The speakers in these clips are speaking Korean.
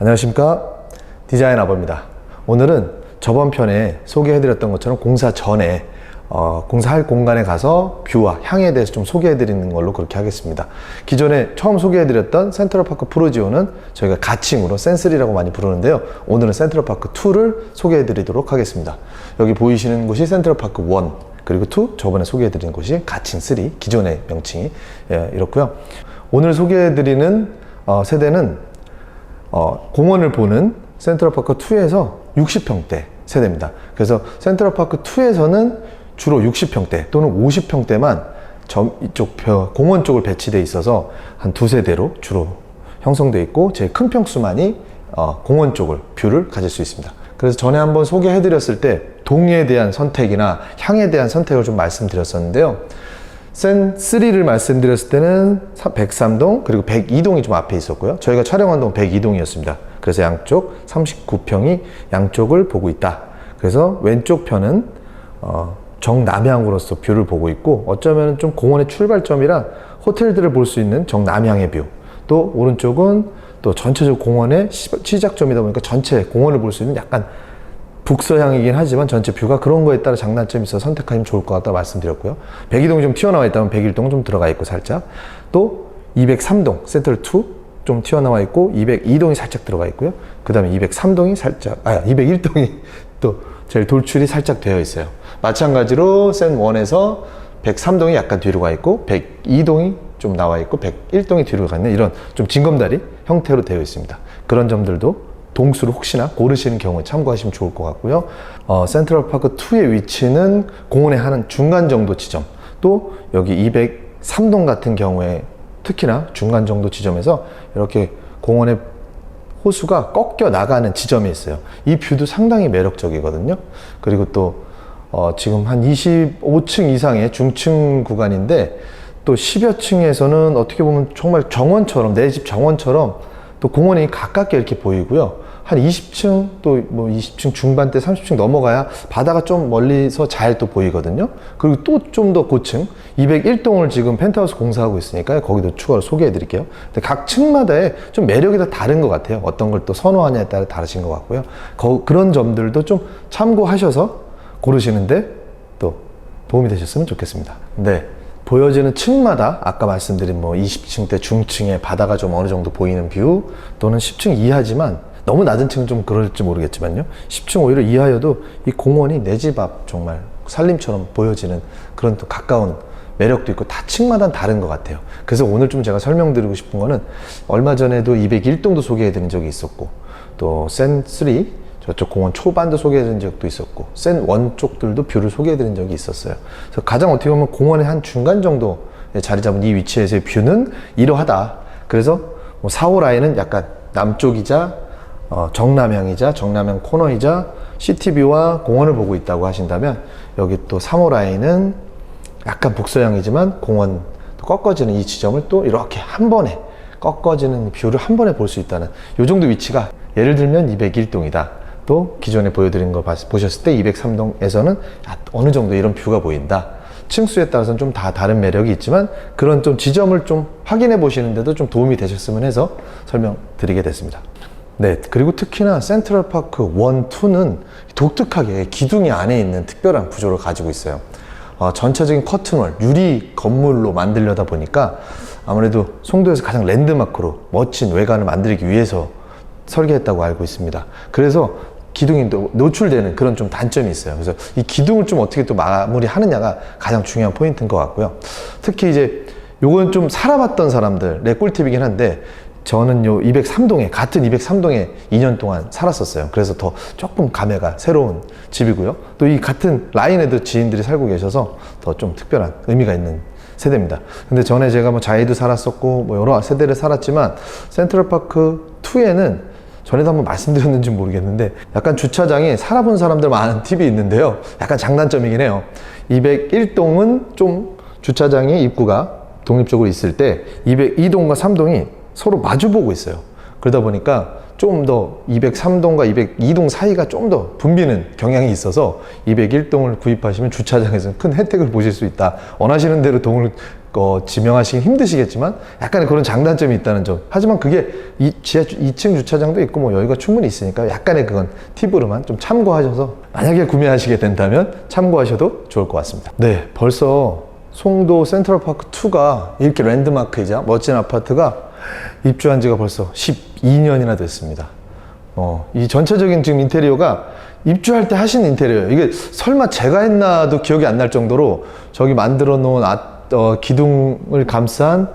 안녕하십니까, 디자인 아버입니다. 오늘은 저번 편에 소개해드렸던 것처럼 공사 전에 공사할 공간에 가서 뷰와 향에 대해서 좀 소개해드리는 걸로 그렇게 하겠습니다. 기존에 처음 소개해드렸던 센트럴파크 프로지오는 저희가 가칭으로 센3라고 많이 부르는데요, 오늘은 센트럴파크 2를 소개해드리도록 하겠습니다. 여기 보이시는 곳이 센트럴파크 1, 그리고 2, 저번에 소개해드린 곳이 가칭 3, 기존의 명칭이 이렇고요. 오늘 소개해드리는 세대는 공원을 보는 센트럴파크 2에서 60평대 세대입니다. 그래서 센트럴파크 2에서는 주로 60평대 또는 50평대만 이쪽 공원 쪽을 배치되어 있어서 한 두 세대로 주로 형성되어 있고, 제일 큰 평수만이 공원 쪽을 뷰를 가질 수 있습니다. 그래서 전에 한번 소개해 드렸을 때 동에 대한 선택이나 향에 대한 선택을 좀 말씀드렸었는데요, 센3를 말씀드렸을 때는 103동 그리고 102동이 좀 앞에 있었고요, 저희가 촬영한 동은 102동이었습니다. 그래서 양쪽 39평이 양쪽을 보고 있다. 그래서 왼쪽 편은 정남향으로서 뷰를 보고 있고, 어쩌면 좀 공원의 출발점이라 호텔들을 볼 수 있는 정남향의 뷰, 또 오른쪽은 또 전체적 공원의 시작점이다 보니까 전체 공원을 볼 수 있는 약간 북서향이긴 하지만 전체 뷰가 그런 거에 따라 장단점이 있어서 선택하시면 좋을 것 같다고 말씀드렸고요. 102동이 좀 튀어나와 있다면 101동은 좀 들어가 있고 살짝, 또 203동 센트럴 2 좀 튀어나와 있고 202동이 살짝 들어가 있고요. 그 다음에 203동이 살짝 201동이 또 제일 돌출이 살짝 되어 있어요. 마찬가지로 센1에서 103동이 약간 뒤로 가 있고 102동이 좀 나와 있고 101동이 뒤로 가 있는 이런 좀 징검다리 형태로 되어 있습니다. 그런 점들도 동수를 혹시나 고르시는 경우에 참고하시면 좋을 것 같고요. 센트럴파크 2의 위치는 공원의 한 중간 정도 지점, 또 여기 203동 같은 경우에 특히나 중간 정도 지점에서 이렇게 공원의 호수가 꺾여 나가는 지점이 있어요. 이 뷰도 상당히 매력적이거든요. 그리고 또 지금 한 25층 이상의 중층 구간인데, 또 10여 층에서는 어떻게 보면 정말 정원처럼, 내 집 정원처럼 또 공원이 가깝게 이렇게 보이고요. 한 20층 또 뭐 20층 중반대 30층 넘어가야 바다가 좀 멀리서 잘 또 보이거든요. 그리고 또 좀 더 고층 201동을 지금 펜트하우스 공사하고 있으니까 거기도 추가로 소개해 드릴게요. 근데 각 층마다의 좀 매력이 다 다른 것 같아요. 어떤 걸 또 선호하냐에 따라 다르신 것 같고요. 그런 점들도 좀 참고하셔서 고르시는데 또 도움이 되셨으면 좋겠습니다. 네. 보여지는 층마다 아까 말씀드린 뭐 20층대 중층에 바다가 좀 어느 정도 보이는 뷰, 또는 10층 이하지만 너무 낮은 층은 좀 그럴지 모르겠지만요, 10층 오히려 이하여도 이 공원이 내 집 앞 정말 살림처럼 보여지는 그런 또 가까운 매력도 있고, 다 층마다 다른 것 같아요. 그래서 오늘 좀 제가 설명드리고 싶은 거는, 얼마 전에도 201동도 소개해 드린 적이 있었고, 또 센3 저쪽 공원 초반도 소개해드린 적도 있었고, 센1 쪽들도 뷰를 소개해드린 적이 있었어요. 그래서 가장 어떻게 보면 공원의 한 중간 정도 자리 잡은 이 위치에서의 뷰는 이러하다. 그래서 뭐 4호 라인은 약간 남쪽이자 정남향이자 정남향 코너이자 시티뷰와 공원을 보고 있다고 하신다면, 여기 또 3호 라인은 약간 북서향이지만 공원 꺾어지는 이 지점을 또 이렇게 한 번에 꺾어지는 뷰를 한 번에 볼 수 있다는 이 정도 위치가, 예를 들면 201동이다. 또 기존에 보여드린 거 보셨을 때 203동에서는 어느 정도 이런 뷰가 보인다. 층수에 따라서는 좀 다 다른 매력이 있지만, 그런 좀 지점을 좀 확인해 보시는데도 좀 도움이 되셨으면 해서 설명드리게 됐습니다. 네, 그리고 특히나 센트럴파크 1, 2는 독특하게 기둥이 안에 있는 특별한 구조를 가지고 있어요. 전체적인 커튼월, 유리 건물로 만들려다 보니까 아무래도 송도에서 가장 랜드마크로 멋진 외관을 만들기 위해서 설계했다고 알고 있습니다. 그래서 기둥이 노출되는 그런 좀 단점이 있어요. 그래서 이 기둥을 좀 어떻게 또 마무리하느냐가 가장 중요한 포인트인 것 같고요. 특히 이제 요건 좀 살아봤던 사람들의 꿀팁이긴 한데, 저는 요 203동에, 같은 203동에 2년 동안 살았었어요. 그래서 더 조금 감회가 새로운 집이고요. 또 이 같은 라인에도 지인들이 살고 계셔서 더 좀 특별한 의미가 있는 세대입니다. 근데 전에 제가 뭐 자이도 살았었고 뭐 여러 세대를 살았지만, 센트럴파크 2에는 전에도 한번 말씀드렸는지 모르겠는데, 약간 주차장이 살아본 사람들만 아는 팁이 있는데요, 약간 장단점이긴 해요. 201동은 좀 주차장이 입구가 독립적으로 있을 때 202동과 3동이 서로 마주보고 있어요. 그러다 보니까 좀 더 203동과 202동 사이가 좀 더 붐비는 경향이 있어서 201동을 구입하시면 주차장에서는 큰 혜택을 보실 수 있다. 원하시는 대로 동을 지명하시기 힘드시겠지만 약간의 그런 장단점이 있다는 점. 하지만 그게 지하 2층 주차장도 있고 뭐 여유가 충분히 있으니까 약간의 그건 팁으로만 좀 참고하셔서 만약에 구매하시게 된다면 참고하셔도 좋을 것 같습니다. 네, 벌써 송도 센트럴파크 2가 이렇게 랜드마크이자 멋진 아파트가 입주한 지가 벌써 12년이나 됐습니다. 이 전체적인 지금 인테리어가 입주할 때 하신 인테리어예요. 이게 설마 제가 했나도 기억이 안 날 정도로 저기 만들어 놓은 기둥을 감싼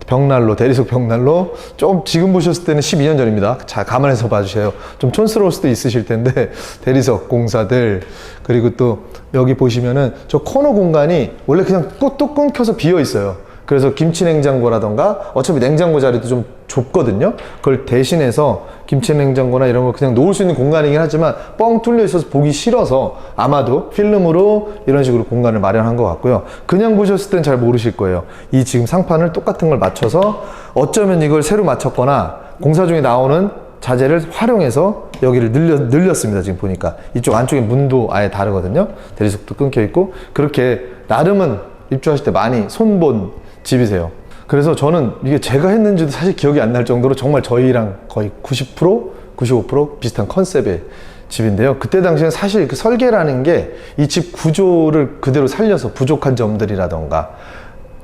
벽난로, 대리석 벽난로, 좀 지금 보셨을 때는 12년 전입니다. 자, 감안해서 봐주세요. 좀 촌스러울 수도 있으실 텐데 대리석 공사들, 그리고 또 여기 보시면은 저 코너 공간이 원래 그냥 또 끊겨서 비어 있어요. 그래서 김치 냉장고라던가 어차피 냉장고 자리도 좀 좁거든요. 그걸 대신해서 김치 냉장고나 이런 거 그냥 놓을 수 있는 공간이긴 하지만 뻥 뚫려 있어서 보기 싫어서 아마도 필름으로 이런 식으로 공간을 마련한 것 같고요. 그냥 보셨을 땐 잘 모르실 거예요. 이 지금 상판을 똑같은 걸 맞춰서 어쩌면 이걸 새로 맞췄거나 공사 중에 나오는 자재를 활용해서 여기를 늘렸습니다. 지금 보니까 이쪽 안쪽에 문도 아예 다르거든요. 대리석도 끊겨 있고, 그렇게 나름은 입주하실 때 많이 손본 집이세요. 그래서 저는 이게 제가 했는지도 사실 기억이 안 날 정도로 정말 저희랑 거의 90%, 95% 비슷한 컨셉의 집인데요. 그때 당시엔 사실 그 설계라는 게 이 집 구조를 그대로 살려서 부족한 점들이라던가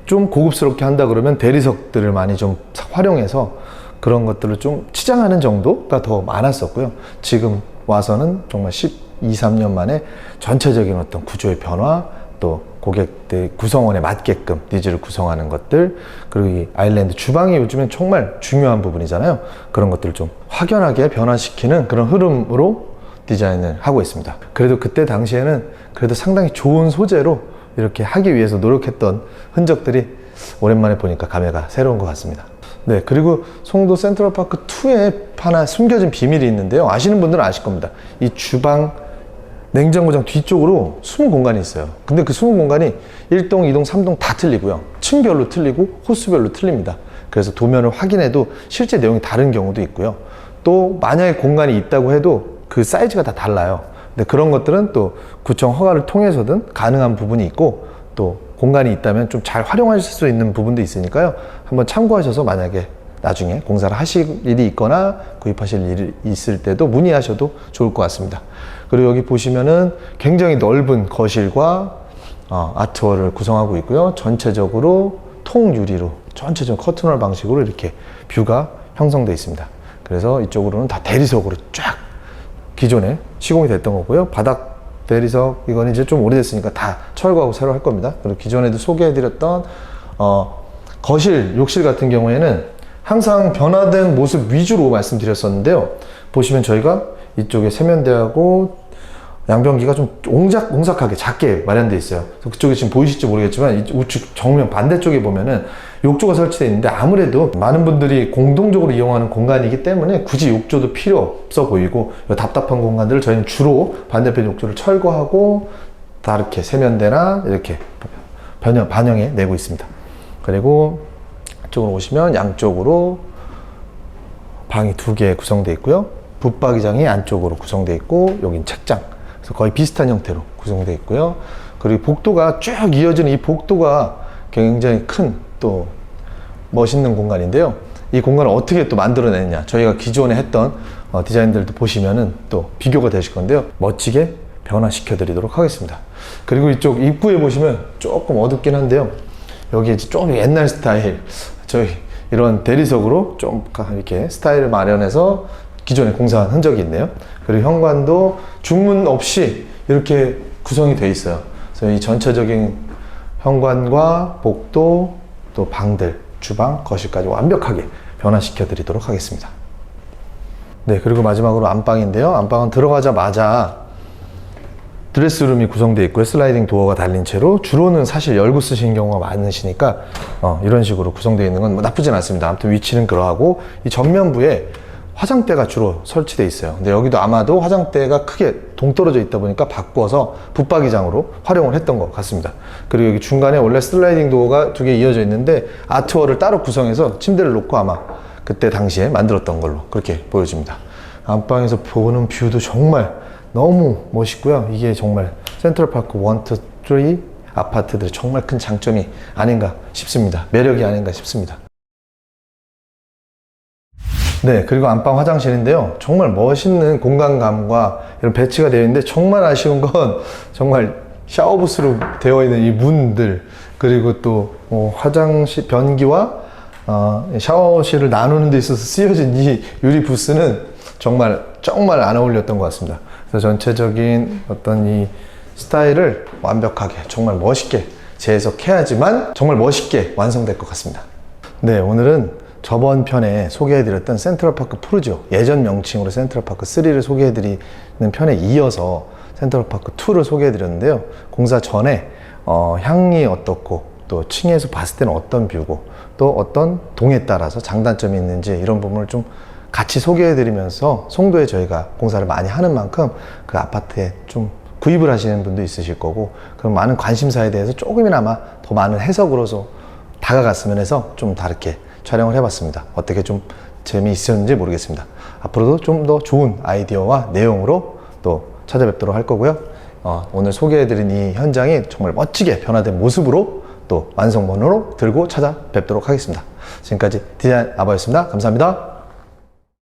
좀 고급스럽게 한다 그러면 대리석들을 많이 좀 활용해서 그런 것들을 좀 치장하는 정도가 더 많았었고요. 지금 와서는 정말 12, 13년 만에 전체적인 어떤 구조의 변화, 또 고객들 구성원에 맞게끔 니즈를 구성하는 것들, 그리고 이 아일랜드 주방이 요즘엔 정말 중요한 부분이잖아요. 그런 것들을 좀 확연하게 변화시키는 그런 흐름으로 디자인을 하고 있습니다. 그래도 그때 당시에는 그래도 상당히 좋은 소재로 이렇게 하기 위해서 노력했던 흔적들이 오랜만에 보니까 감회가 새로운 것 같습니다. 네, 그리고 송도 센트럴파크 2에 하나 숨겨진 비밀이 있는데요. 아시는 분들은 아실 겁니다. 이 주방 냉장고장 뒤쪽으로 숨은 공간이 있어요. 근데 그 숨은 공간이 1동, 2동, 3동 다 틀리고요. 층별로 틀리고 호수별로 틀립니다. 그래서 도면을 확인해도 실제 내용이 다른 경우도 있고요. 또 만약에 공간이 있다고 해도 그 사이즈가 다 달라요. 근데 그런 것들은 또 구청 허가를 통해서든 가능한 부분이 있고, 또 공간이 있다면 좀 잘 활용하실 수 있는 부분도 있으니까요. 한번 참고하셔서 만약에 나중에 공사를 하실 일이 있거나 구입하실 일이 있을 때도 문의하셔도 좋을 것 같습니다. 그리고 여기 보시면은 굉장히 넓은 거실과 아트월을 구성하고 있고요. 전체적으로 통유리로 전체적으로 커튼홀 방식으로 이렇게 뷰가 형성되어 있습니다. 그래서 이쪽으로는 다 대리석으로 쫙 기존에 시공이 됐던 거고요. 바닥 대리석, 이건 이제 좀 오래됐으니까 다 철거하고 새로 할 겁니다. 그리고 기존에도 소개해드렸던 거실, 욕실 같은 경우에는 항상 변화된 모습 위주로 말씀드렸었는데요. 보시면 저희가 이쪽에 세면대하고 양변기가 좀 옹삭하게 작게 마련되어 있어요. 그쪽에 지금 보이실지 모르겠지만 이 우측 정면 반대쪽에 보면은 욕조가 설치되어 있는데, 아무래도 많은 분들이 공동적으로 이용하는 공간이기 때문에 굳이 욕조도 필요 없어 보이고, 답답한 공간들을 저희는 주로 반대편 욕조를 철거하고 다 이렇게 세면대나 이렇게 반영해 내고 있습니다. 그리고 이쪽으로 오시면 양쪽으로 방이 2개 구성되어 있고요. 붙박이장이 안쪽으로 구성되어 있고, 여긴 책장. 그래서 거의 비슷한 형태로 구성되어 있고요. 그리고 복도가 쭉 이어지는 이 복도가 굉장히 큰 또 멋있는 공간인데요. 이 공간을 어떻게 또 만들어내느냐, 저희가 기존에 했던 디자인들도 보시면은 또 비교가 되실 건데요. 멋지게 변화시켜 드리도록 하겠습니다. 그리고 이쪽 입구에 보시면 조금 어둡긴 한데요. 여기 이제 좀 옛날 스타일, 저희 이런 대리석으로 좀 이렇게 스타일을 마련해서 기존에 공사한 흔적이 있네요. 그리고 현관도 중문 없이 이렇게 구성이 되어 있어요. 그래서 이 전체적인 현관과 복도, 또 방들, 주방, 거실까지 완벽하게 변화시켜 드리도록 하겠습니다. 네, 그리고 마지막으로 안방인데요. 안방은 들어가자마자 드레스룸이 구성되어 있고요. 슬라이딩 도어가 달린 채로, 주로는 사실 열고 쓰시는 경우가 많으시니까 이런 식으로 구성되어 있는 건 나쁘진 않습니다. 아무튼 위치는 그러하고, 이 전면부에 화장대가 주로 설치되어 있어요. 근데 여기도 아마도 화장대가 크게 동떨어져 있다 보니까 바꿔서 붙박이장으로 활용을 했던 것 같습니다. 그리고 여기 중간에 원래 슬라이딩 도어가 2개 이어져 있는데 아트월을 따로 구성해서 침대를 놓고 아마 그때 당시에 만들었던 걸로 그렇게 보여집니다. 안방에서 보는 뷰도 정말 너무 멋있고요. 이게 정말 센트럴파크 1, 2, 3 아파트들의 정말 큰 장점이 아닌가 싶습니다. 매력이 아닌가 싶습니다. 네, 그리고 안방 화장실인데요. 정말 멋있는 공간감과 이런 배치가 되어 있는데 정말 아쉬운 건 정말 샤워부스로 되어 있는 이 문들, 그리고 또 화장실 변기와 샤워실을 나누는 데 있어서 쓰여진 이 유리 부스는 정말 안 어울렸던 것 같습니다. 그래서 전체적인 어떤 이 스타일을 완벽하게 정말 멋있게 재해석해야지만 정말 멋있게 완성될 것 같습니다. 네, 오늘은 저번 편에 소개해드렸던 센트럴파크 푸르지오, 예전 명칭으로 센트럴파크 3를 소개해드리는 편에 이어서 센트럴파크 2를 소개해드렸는데요. 공사 전에 향이 어떻고 또 층에서 봤을 때는 어떤 뷰고 또 어떤 동에 따라서 장단점이 있는지 이런 부분을 좀 같이 소개해드리면서 송도에 저희가 공사를 많이 하는 만큼 그 아파트에 좀 구입을 하시는 분도 있으실 거고, 그런 많은 관심사에 대해서 조금이나마 더 많은 해석으로서 다가갔으면 해서 좀 다르게 촬영을 해봤습니다. 어떻게 좀 재미있었는지 모르겠습니다. 앞으로도 좀 더 좋은 아이디어와 내용으로 또 찾아뵙도록 할 거고요. 오늘 소개해드린 이 현장이 정말 멋지게 변화된 모습으로 또 완성본으로 들고 찾아뵙도록 하겠습니다. 지금까지 디자인 아바였습니다. 감사합니다.